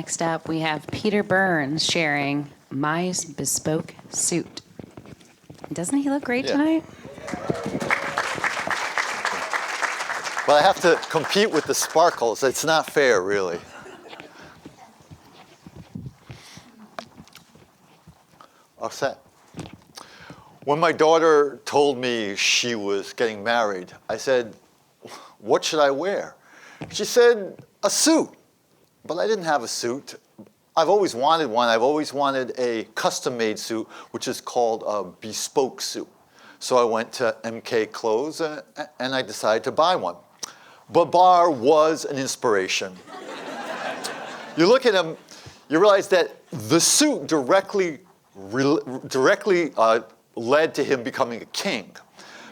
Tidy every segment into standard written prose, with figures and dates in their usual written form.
Next up, we have Peter Burns sharing My Bespoke Suit. Doesn't he look great tonight? But I have to compete with the sparkles. It's not fair, really. All set. When my daughter told me she was getting married, I said, what should I wear? She said, a suit. But I didn't have a suit. I've always wanted one. I've always wanted a custom-made suit, which is called a bespoke suit. So I went to MK Clothes and I decided to buy one. Babar was an inspiration. You look at him, you realize that the suit directly led to him becoming a king.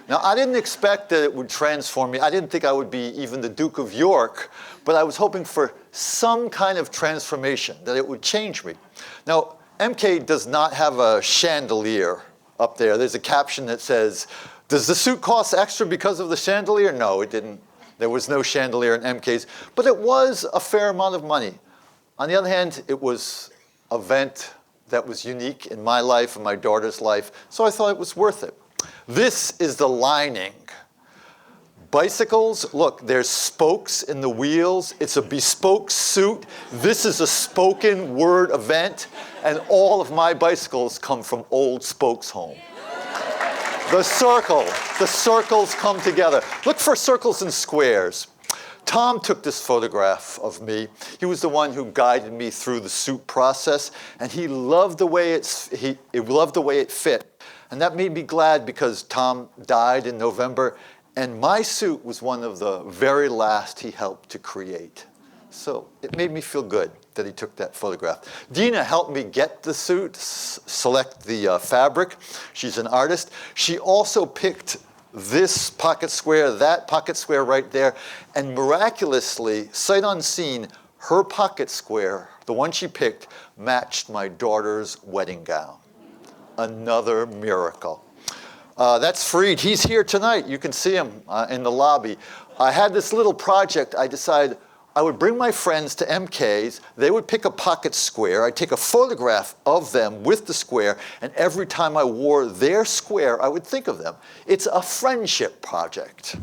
Now, I didn't expect that it would transform me. I didn't think I would be even the Duke of York, but I was hoping for some kind of transformation, that it would change me. Now, MK does not have a chandelier up there. There's a caption that says, does the suit cost extra because of the chandelier? No, it didn't. There was no chandelier in MK's, but it was a fair amount of money. On the other hand, it was an event that was unique in my life and my daughter's life, so I thought it was worth it. This is the lining. Bicycles, look, there's spokes in the wheels. It's a bespoke suit. This is a spoken word event, and all of my bicycles come from old Spokes home. The circles come together. Look for circles and squares. Tom took this photograph of me. He was the one who guided me through the suit process, and he loved the way it fit. And that made me glad because Tom died in November, and my suit was one of the very last he helped to create. So it made me feel good that he took that photograph. Dina helped me get the suit, select the fabric. She's an artist. She also picked this pocket square, that pocket square right there, and miraculously, sight unseen, her pocket square, the one she picked, matched my daughter's wedding gown. Another miracle. That's Freed. He's here tonight. You can see him in the lobby. I had this little project. I decided I would bring my friends to MK's. They would pick a pocket square. I'd take a photograph of them with the square, and every time I wore their square, I would think of them. It's a friendship project.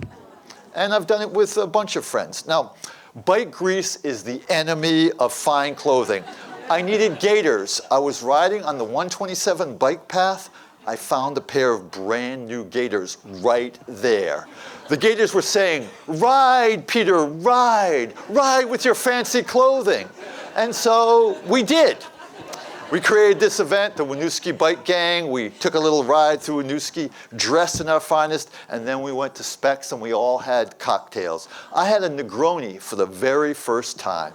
And I've done it with a bunch of friends. Now, bike grease is the enemy of fine clothing. I needed gaiters. I was riding on the 127 bike path. I found a pair of brand new gaiters right there. The gaiters were saying, ride, Peter, ride with your fancy clothing. And so we did. We created this event, the Winooski Bike Gang. We took a little ride through Winooski, dressed in our finest, and then we went to Specs and we all had cocktails. I had a Negroni for the very first time.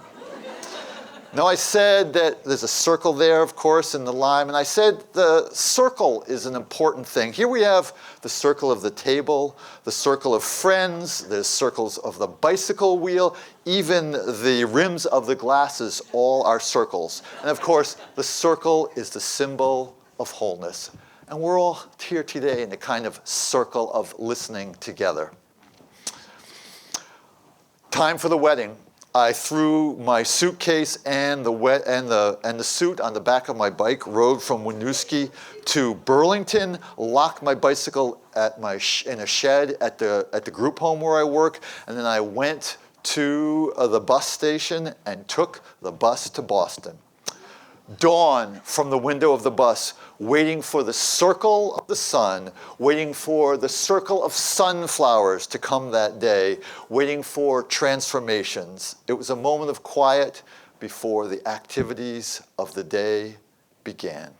Now, I said that there's a circle there, of course, in the lime, and I said the circle is an important thing. Here we have the circle of the table, the circle of friends, there's circles of the bicycle wheel, even the rims of the glasses, all are circles. And of course, the circle is the symbol of wholeness. And we're all here today in a kind of circle of listening together. Time for the wedding. I threw my suitcase and the suit on the back of my bike, rode from Winooski to Burlington, locked my bicycle in a shed at the group home where I work, and then I went to the bus station and took the bus to Boston. Dawn from the window of the bus, waiting for the circle of the sun, waiting for the circle of sunflowers to come that day, waiting for transformations. It was a moment of quiet before the activities of the day began.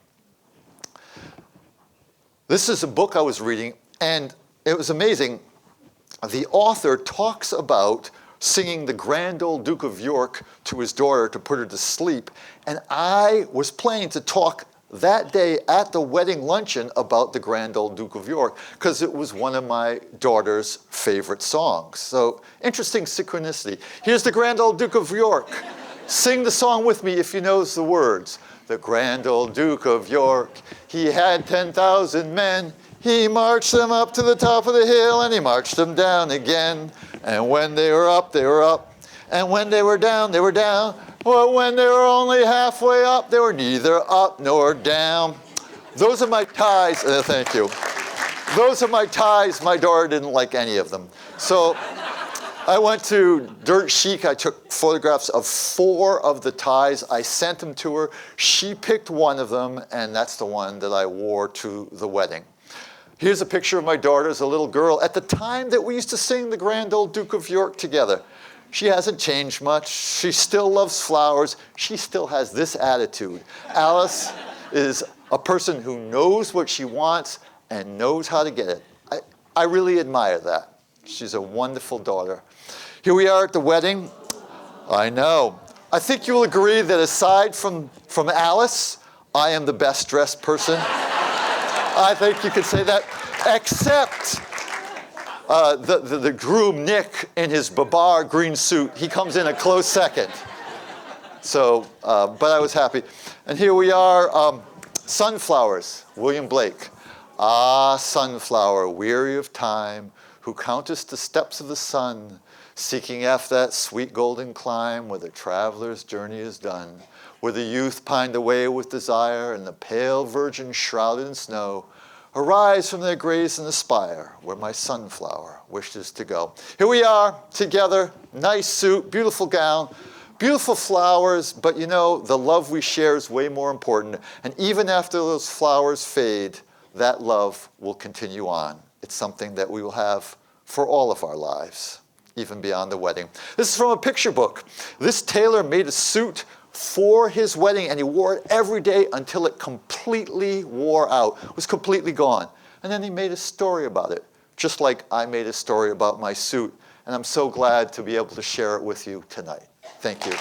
This is a book I was reading, and it was amazing. The author talks about singing the grand old Duke of York to his daughter to put her to sleep. And I was planning to talk that day at the wedding luncheon about the grand old Duke of York because it was one of my daughter's favorite songs. So interesting synchronicity. Here's the grand old Duke of York. Sing the song with me if you know the words. The grand old Duke of York, he had 10,000 men. He marched them up to the top of the hill and he marched them down again. And when they were up, they were up. And when they were down, they were down. But when they were only halfway up, they were neither up nor down. Those are my ties. Thank you. Those are my ties. My daughter didn't like any of them. So I went to Dirt Chic. I took photographs of 4 of the ties. I sent them to her. She picked one of them, and that's the one that I wore to the wedding. Here's a picture of my daughter as a little girl at the time that we used to sing the Grand Old Duke of York together. She hasn't changed much. She still loves flowers. She still has this attitude. Alice is a person who knows what she wants and knows how to get it. I really admire that. She's a wonderful daughter. Here we are at the wedding. I know. I think you'll agree that aside from Alice, I am the best dressed person. I think you could say that, except the groom, Nick, in his Babar green suit. He comes in a close second. So, but I was happy. And here we are, sunflowers, William Blake. Ah, sunflower, weary of time, who countest the steps of the sun, seeking after that sweet golden clime where the traveler's journey is done, where the youth pined away with desire and the pale virgin shrouded in snow, arise from their graves and aspire where my sunflower wishes to go. Here we are together, nice suit, beautiful gown, beautiful flowers, but you know, the love we share is way more important. And even after those flowers fade, that love will continue on. It's something that we will have for all of our lives, even beyond the wedding. This is from a picture book. This tailor made a suit for his wedding, and he wore it every day until it completely wore out. It was completely gone. And then he made a story about it, just like I made a story about my suit. And I'm so glad to be able to share it with you tonight. Thank you.